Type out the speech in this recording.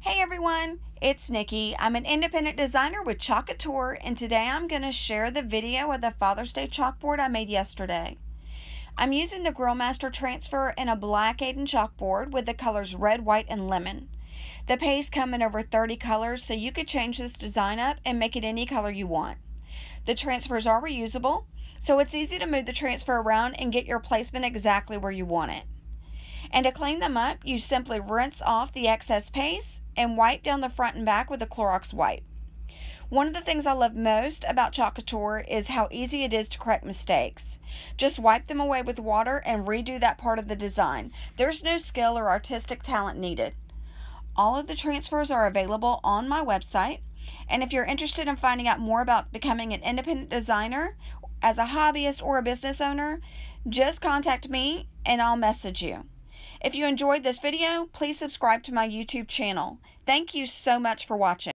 Hey everyone, it's Nikki. I'm an independent designer with Couture, and today I'm going to share the video of the Father's Day chalkboard I made yesterday. I'm using the Grillmaster transfer in a black Aiden chalkboard with the colors red, white, and lemon. The paste come in over 30 colors, so you could change this design up and make it any color you want. The transfers are reusable, so it's easy to move the transfer around and get your placement exactly where you want it. And to clean them up, you simply rinse off the excess paste and wipe down the front and back with a Clorox wipe. One of the things I love most about Chalk Couture is how easy it is to correct mistakes. Just wipe them away with water and redo that part of the design. There's no skill or artistic talent needed. All of the transfers are available on my website, and if you're interested in finding out more about becoming an independent designer as a hobbyist or a business owner, just contact me and I'll message you. If you enjoyed this video, please subscribe to my YouTube channel. Thank you so much for watching.